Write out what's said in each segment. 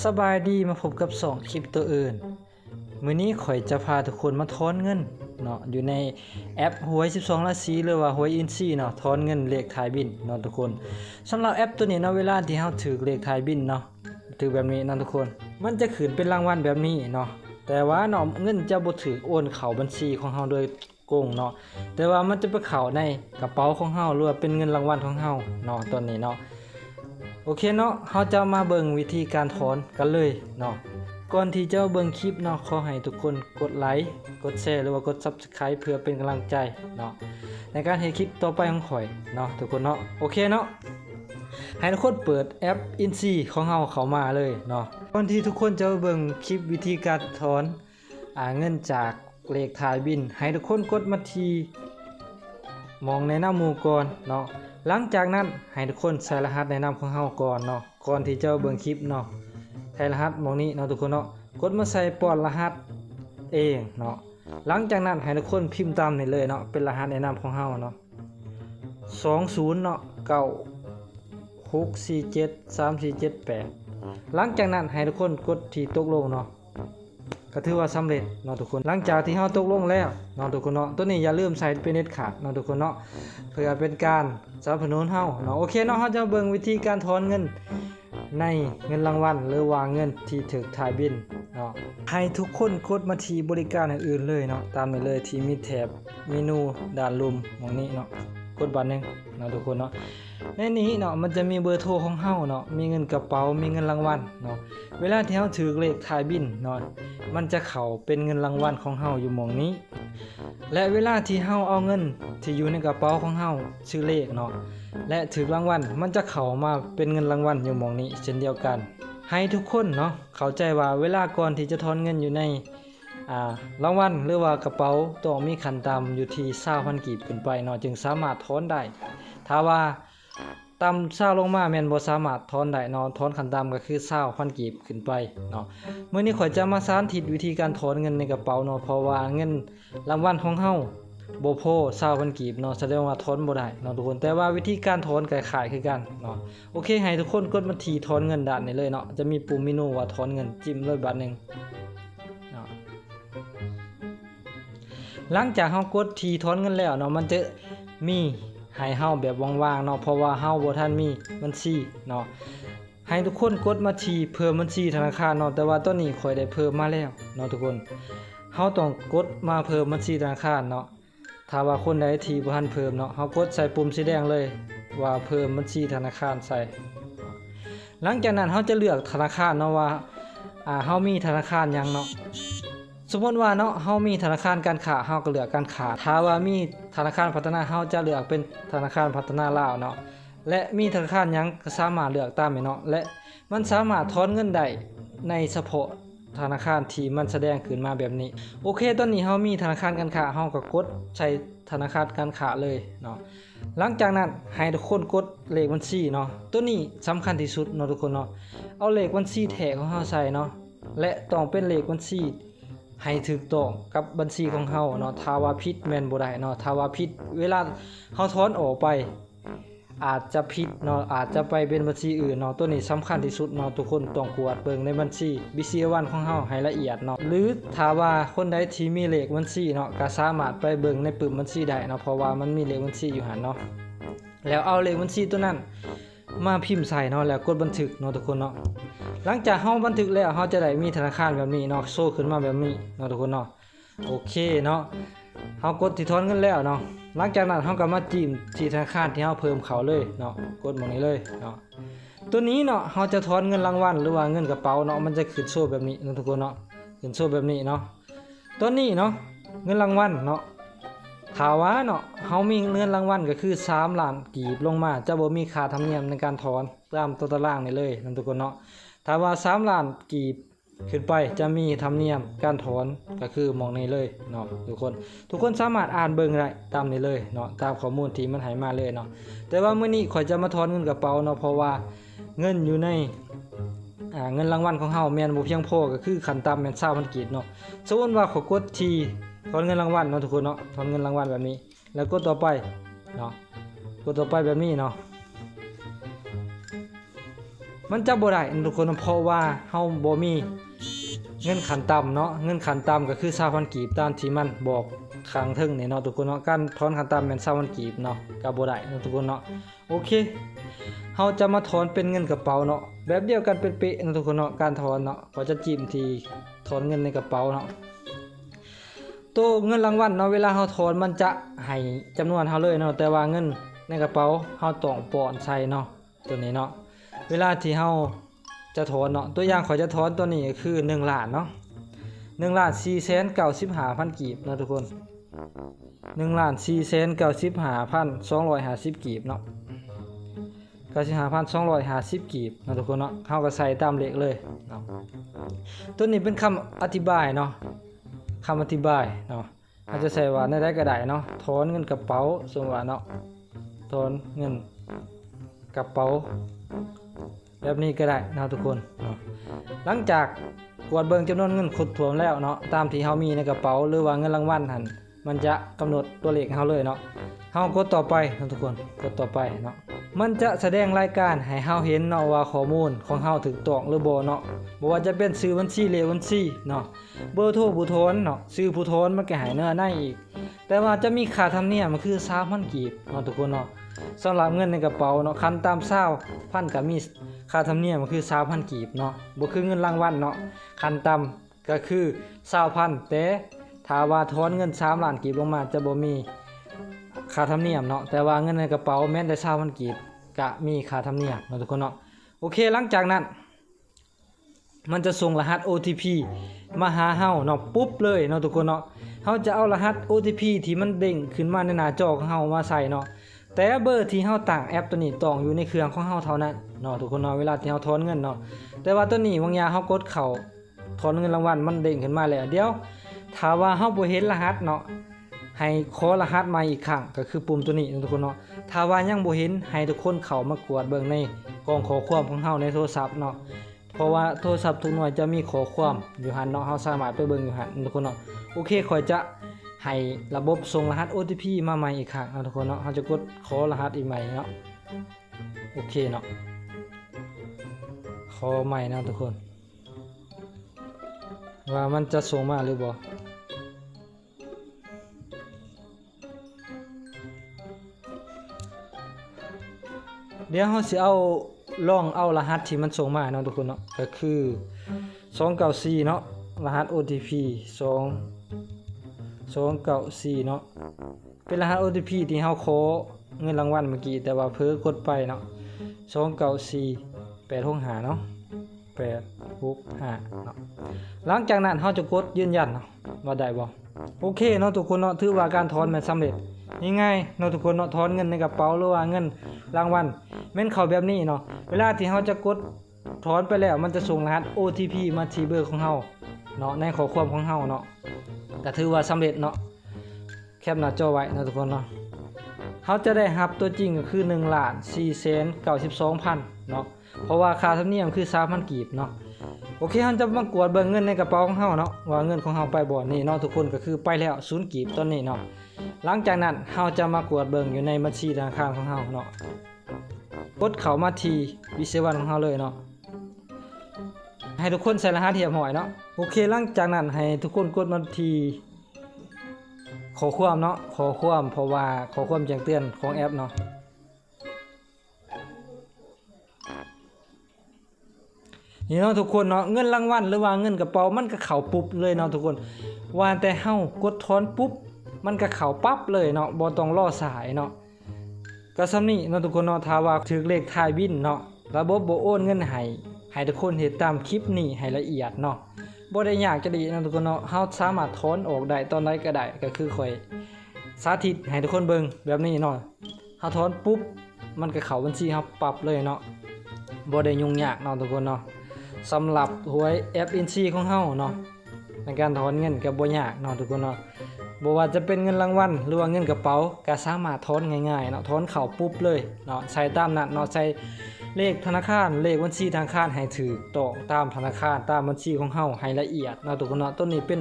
สบายดีมาพบกับ2คลิปตัวอื่นมื้อนี้ข่อยจะพาทุกคนมาถอนเงินเนาะอยู่ในแอปหวย12ราศีหรือว่าหวยอินซีเนาะถอนเงินเลขท้ายบินเนาะทุกคนสำหรับแอปตัวนี้เนาะเวลาที่เฮาถือเลขท้ายบินเนาะถือแบบนี้เนาะทุกคนมันจะขึ้นเป็นรางวัลแบบนี้เนาะแต่ว่าเนาะเงินจะบ่ถูกโอนเข้าบัญชีของเฮาโดยโกงเนาะแต่ว่ามันจะไปเข้าในกระเป๋าของเฮาหรือว่าเป็นเงินรางวัลของเฮาเนาะตอนนี้เนาะ โอเคเนาะเราจะมาเบิ่งวิธีการถอนกันเลยเนาะก่อนที่จะเบิ่งคลิปเนาะขอให้ทุกคนกดไลค์กดแชร์หรือว่ากด Subscribe เพื่อเป็นกำลังใจเนาะในการเห็นคลิปต่อไปของข่อยเนาะทุกคนเนาะโอเคเนาะให้ทุกคนเปิดแอป InSea ของเราเข้ามาเลยเนาะก่อนที่ทุกคนจะเบิ่งคลิปวิธีการถอนเงินจากเลขท้ายบินให้ทุกคนกดมาที่มองในหน้าหมู่ก่อนเนาะหลังจากนั้นให้ทุกคนใส่รหัสแนะนำของเฮาก่อนเนาะก่อนที่จะเบิ่งคลิปเนาะใส่รหัสหมองนี้เนาะทุกคนเนาะกดมาใส่ป้อนรหัสเองเนาะหลังจากนั้นให้ทุกคนพิมพ์ตามนี่เลยเนาะเป็นรหัสแนะนำของเฮาเนาะ20เนาะ9 6 4 7 3 4 7 8หลังจากนั้นให้ทุกคนกดที่ตกลงเนาะก็ถือว่าสำเร็จเนาะทุกคนหลังจากที่เฮาตกลงแล้วเนาะทุกคนเนาะตัวนี้อย่าลืมใส่เป็นเน็ตขาดเนาะทุกคนเนาะเพื่อเป็นการสนับสนุนเฮาเนาะโอเคเนาะเฮาจะเบิ่งวิธีการถอนเงินในเงินรางวัลหรือว่าเงินที่ถูกถ่ายบินเนาะให้ทุกคนกดมาที่บริการอื่นๆเลยเนาะตามนี้เลยที่มีแถบเมนูด้านลุ่มตรงนี้เนาะกดบัตรนึงเนาะทุกคนเนาะในนี้เนาะมันจะมีเบอร์โทรของเฮาเนาะมีเงินกระเป๋ามีเงินรางวัลเนาะเวลาที่เฮาถือเลขถ่ายบินเนาะมันจะเข้าเป็นเงินรางวัลของเฮาอยู่หม่องนี้และเวลาที่เฮาเอาเงินที่อยู่ในกระเป๋าของเฮาชื่อเลขเนาะและถือรางวัลมันจะเข้ามาเป็นเงินรางวัลอยู่หม่องนี้เช่นเดียวกันให้ทุกคนเนาะเข้าใจว่าเวลาก่อนที่จะถอนเงินอยู่ในรางวัลหรือว่ากระเป๋าต้องมีขั้นต่ำอยู่ที่20,000กีบขึ้นไปเนาะจึงสามารถถอนได้ถ้าว่าต่ำ20ลงมาแม่นบ่สามารถถอนได้เนาะถอนขั้นต่ำก็คือ20,000กีบขึ้นไปเนาะมื้อนี้ข่อยจะมาสาธิตวิธีการถอนเงินในกระเป๋าเนาะเพราะว่าเงินรางวัลของเฮาบ่พอ20,000กีบเนาะแสดงว่าถอนบ่ได้เนาะทุกคนแต่ว่าวิธีการถอนก็คล้ายคือกันเนาะโอเคให้ทุกคนกดมาที่ถอนเงินด้านนี้เลยเนาะจะมีปุ่มเมนูว่าถอนเงินจิ้มเลยบาทนึงหลังจากเฮากดที่ถอนเงินแล้วเนาะมันจะมีให้เฮาแบบว่างๆเนาะเพราะว่าเฮาบ่ทันมีบัญชีเนาะให้ทุกคนกดมาที่เพิ่มบัญชีธนาคารเนาะแต่ว่าตอนนี้ข่อยได้เพิ่มมาแล้วเนาะทุกคนเฮาต้องกดมาเพิ่มบัญชีธนาคารเนาะถ้าว่าคนใดที่บ่ทันเพิ่มเนาะเฮากดใส่ปุ่มสีแดงเลยว่าเพิ่มบัญชีธนาคารใส่หลังจากนั้นเฮาจะเลือกธนาคารเนาะว่าเฮามีธนาคารหยังเนาะสมมติว่าเนาะเฮามีธนาคารการค้าเฮาก็เลือกการค้าถ้าว่ามีธนาคารพัฒนาเฮาจะเลือกเป็นธนาคารพัฒนาลาวเนาะและมีธนาคารหยังก็สามารถเลือกตามนี้เนาะและมันสามารถถอนเงินได้ในเฉพาะธนาคารที่มันแสดงขึ้นมาแบบนี้โอเคตอนนี้เฮามีธนาคารการค้าเฮาก็กดใช้ธนาคารการค้าเลยเนาะหลังจากนั้นให้ทุกคนกดเลขบัญชีเนาะตัวนี้สำคัญที่สุดเนาะทุกคนเนาะเอาเลขบัญชีแท้ของเฮาใส่เนาะและต้องเป็นเลขบัญชีให้ถูกต้องกับบัญชีของเฮาเนาะถ้าว่าผิดแม่นบ่ได้เนาะถ้าว่าผิดเวลาเฮาถอนออกไปอาจจะผิดเนาะอาจจะไปเป็นบัญชีอื่นเนาะตัวนี้สำคัญที่สุดเนาะทุกคนต้องกวดเบิ่งในบัญชี BCA1 ของเฮาให้ละเอียดเนาะหรือถ้าว่าคนใดที่มีเลขบัญชีเนาะก็สามารถไปเบิ่งในปึกบัญชีได้เนาะเพราะว่ามันมีเลขบัญชีอยู่หั่นเนาะแล้วเอาเลขบัญชีตัวนั้นมาพิมพ์ใส่เนาะแล้วกดบันทึกเนาะทุกคนเนาะหลังจากเฮาบันทึกแล้วเฮาจะได้มีธนาคารแบบนี้เนาะโชว์ขึ้นมาแบบนี้เนาะทุกคนเนาะโอเคเนาะเฮากดที่ถอนเงินแล้วเนาะหลังจากนั้นเฮาก็มาจิ้มที่ธนาคารที่เฮาเพิ่มเข้าเลยเนาะกดตรงนี้เลยเนาะตัวนี้เนาะเฮาจะถอนเงินรางวัลหรือว่าเงินกระเป๋าเนาะมันจะขึ้นโชว์แบบนี้เนาะทุกคนเนาะขึ้นโชว์แบบนี้เนาะตัวนี้เนาะเงินรางวัลเนาะถ้าว่าเนาะเฮามีเงินรางวัลก็คือ3ล้านกีบลงมาจะบ่มีค่าธรรมเนียมในการถอนตามตัวตารางนี่เลยนั่นทุกคนเนาะถ้าว่า3ล้านกีบขึ้นไปจะมีธรรมเนียมการถอนก็คือมองนี้เลยเนาะทุกคนสามารถอ่านเบิ่งได้ตามนี้เลยเนาะตามข้อมูลที่มันให้มาเลยเนาะแต่ว่ามื้อนี้ข่อยจะมาถอนเงินกระเป๋าเนาะเพราะว่าเงินอยู่ในเงินรางวัลของเฮาแม่นบ่เพียงพอก็คือขั้นต่ำแม่น20,000กีบเนาะสมมุติว่าขอยกดที่ถอนเงินรางวัลเนาะทุกคนเนาะถอนเงินรางวัลแบบนี้แล้วกดต่อไปเนาะกดต่อไปแบบนี้เนาะ มันจะบ่ได้ทุกคนเพราะว่าเฮาบ่มีเงินขั้นต่ำเนาะเงินขั้นต่ำก็คือ20,000กีบตามที่มันบอกข้างเทิงนี่เนาะทุกคนเนาะการถอนขั้นต่ำแม่น20,000กีบเนาะก็บ่ได้ทุกคนเนาะโอเคเฮาจะมาถอนเป็นเงินกระเป๋าเนาะแบบเดียวกันเป๊ะๆทุกคนเนาะการถอนเนาะก็จะจิ้มที่ถอนเงินในกระเป๋าเนาะตัวเงินรางวัลเนาะเวลาเฮาถอนมันจะให้จำนวนเฮาเลยเนาะแต่ว่าเงินในกระเป๋าเฮาต้องป้อนใส่เนาะตัวนี้เนาะเวลาที่เฮาจะถอนเนาะตัวอย่างขอจะถอนตัวนี้ก็คือ1ล้านเนาะ1,495,000 กีบนะทุกคน1,495,250 กีบเนาะ95,250 กีบนะทุกคนเนาะเฮาก็ใส่ตามเลขเลยเนาะตัวนี้เป็นคำอธิบายเนาะคำอธิบายเนาะอาจจะใส่ว่าได้ก็ได้เนาะถอนเงินกระเป๋าสมมุติว่าเนาะถอนเงินกระเป๋าแบบนี้ก็ได้นะทุกคนเนาะหลังจากกวดเบิ่งจำนวนเงินครบถ้วนแล้วเนาะตามที่เฮามีในกระเป๋าหรือว่าเงินรางวัลหั่นมันจะกำหนดตัวเลขให้เฮาเลยเนาะเฮากดต่อไปนะทุกคนกดต่อไปเนาะมันจะแสดงรายการให้เฮาเห็นเนาะว่าข้อมูลของเฮาถูกต้องหรือบ่เนาะบ่ว่าจะเป็นชื่อบัญชีเลขบัญชีเนาะเบอร์โทรผู้โทรเนาะชื่อผู้โทรมันก็ให้เนื้อในอีกแต่ว่าจะมีค่าธรรมเนียมมันคือ 3,000 กีบเนาะทุกคนเนาะสำหรับเงินในกระเป๋าเนาะคันตาม20,000ก็มีค่าธรรมเนียมมันคือ 3,000 กีบเนาะบ่คือเงินรางวัลเนาะคันต่ำก็คือ 20,000 แต่ถ้าว่าถอนเงิน3ล้านกีบลงมาจะบ่มีค่าธรรมเนียมเนาะแต่ว่าเงินในกระเป๋าแม้แต่ 20,000 กีบก็มีค่าธรรมเนียมเนาะทุกคนเนาะโอเคหลังจากนั้นมันจะส่งรหัส OTP มาหาเฮาเนาะปุ๊บเลยเนาะทุกคนเนาะเฮาจะเอารหัส OTP ที่มันเด้งขึ้นมาในหน้าจอของเฮามาใส่เนาะแต่เบอร์ที่เฮาตั้งแอปตัวนี้ต้องอยู่ในเครื่องของเฮาเท่านั้นเนาะทุกคนเนาะเวลาที่เฮาถอนเงินเนาะแต่ว่าตัวนี้บางอย่างเฮากดเข้าถอนเงินรางวัลมันเด้งขึ้นมาแล้วเดี๋ยวถ้าว่าเฮาบ่เห็นรหัสเนาะให้ขอรหัสมาอีกครั้งก็คือปุ่มตัวนี้ทุกคนเนาะถ้าว่ายังบ่เห็นให้ทุกคนเข้ามากวดเบิ่งในกล่องข้อความของเฮาในโทรศัพท์เนาะเพราะว่าโทรศัพท์ทุกหน่วยจะมีข้อความอยู่หั่นเนาะเฮาสามารถไปเบิ่งอยู่หั่นทุกคนเนาะโอเคข่อยจะให้ระบบส่งรหัส OTP มาใหม่อีกครั้งทุกคนเนาะเฮาจะกดขอรหัสอีกใหม่เนาะโอเคเนาะขอใหม่นะทุกคนว่ามันจะส่งมาหรือบ่เดี๋ยวเฮาสิลองเอารหัสที่มันส่งมาเนาะทุกคนเนาะก็คือ294เนาะรหัส OTP 294เนาะเป็นรหัส OTP ที่เฮาขอเงินรางวัลเมื่อกี้แต่ว่าเผลอกดไปเนาะ294 865เนาะ865เนาะหลังจากนั้นเฮาจะกดยืนยันเนาะว่าได้บ่โอเคเนาะทุกคนเนาะถือว่าการถอนมันสำเร็จง่ายๆเนาะทุกคนเนาะถอนเงินในกระเป๋าหรือว่าเงินรางวัลแม่นเข้าแบบนี้เนาะเวลาที่เฮาจะกดถอนไปแล้วมันจะส่งรหัส OTP มาที่เบอร์ของเฮาเนาะในข้อความของเฮาเนาะก็ถือว่าสำเร็จเนาะแคปหน้าจอไว้เนาะทุกคนเนาะเฮาจะได้รับตัวจริงก็คือ 1,492,000 เนาะเพราะว่าค่าธรรมเนียมคือ 3,000 กีบเนาะโอเคเฮาจะมากวดเบิ่งเงินในกระเป๋าของเฮาเนาะว่าเงินของเฮาไปบ่นี่เนาะทุกคนก็คือไปแล้ว0กีบตอนนี้เนาะหลังจากนั้นเฮาจะมากวดเบิ่งอยู่ในบัญชีธนาคารของเฮาเนาะกดเข้ามาที่วิศวะของเฮาเลยเนาะให้ทุกคนใส่รหัสเรียบร้อยเนาะโอเคหลังจากนั้นให้ทุกคนกดมาที่ขอความเนาะขอความเพราะว่าขอความแจ้งเตือนของแอปเนาะนี่เนาะทุกคนเนาะเงินรางวัลหรือว่าเงินกระเป๋ามันก็เข้าปุ๊บเลยเนาะทุกคนว่าแต่เฮากดถอนปุ๊บมันก็เข้าปั๊บเลยเนาะบ่ต้องรอสายเนาะก็ส่ำนี้เนาะทุกคนเนาะถ้าว่าถึกเลขท้ายบินเนาะระบบบ่โอนเงินให้ทุกคนเฮ็ดตามคลิปนี้ให้ละเอียดเนาะบ่ได้ยากจะดีเนาะทุกคนเนาะเฮาสามารถถอนออกได้ตอนใดก็ได้ก็คือค่อยสาธิตให้ทุกคนเบิ่งแบบนี้เนาะเฮาถอนปุ๊บมันก็เข้าบัญชีเฮาปั๊บเลยเนาะบ่ได้ยุ่งยากเนาะทุกคนเนาะสำหรับหวยแอปอินซีของเฮาเนาะในการถอนเงินก็บ่ยากเนาะทุกคนเนาะบ่ว่าจะเป็นเงินรางวัลหรือว่าเงินกระเป๋าก็สามารถถอนง่ายๆเนาะถอนเข้าปุ๊บเลยเนาะใส่ตามนั้นเนาะใส่เลขธนาคารเลขบัญชีธนาคารให้ถูกต้องตามธนาคารตามบัญชีของเฮาให้ละเอียดเนาะทุกคนเนาะต้นนี้เป็น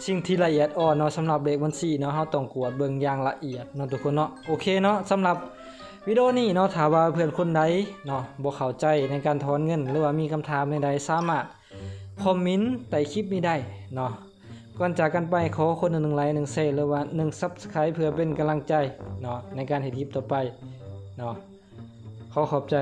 สิ่งที่ละเอียดอ่อนเนาะสำหรับเลขบัญชีเนาะเฮาต้องกวดเบิ่งอย่างละเอียดเนาะทุกคนเนาะโอเคเนาะสำหรับ วิดีโอนี้เนาะถ้าว่าเพื่อนคนใดเนาะบ่เข้าใจในการถอนเงินหรือว่ามีคำถามใดๆสามารถคอมเมนต์ใต้คลิปนี้ได้เนาะก่อนจากกันไปขอคนละ1 ไลค์1แชร์หรือว่า1 Subscribe เพื่อเป็นกำลังใจเนาะในการเฮ็ดคลิปต่อไปเนาะขอบใจ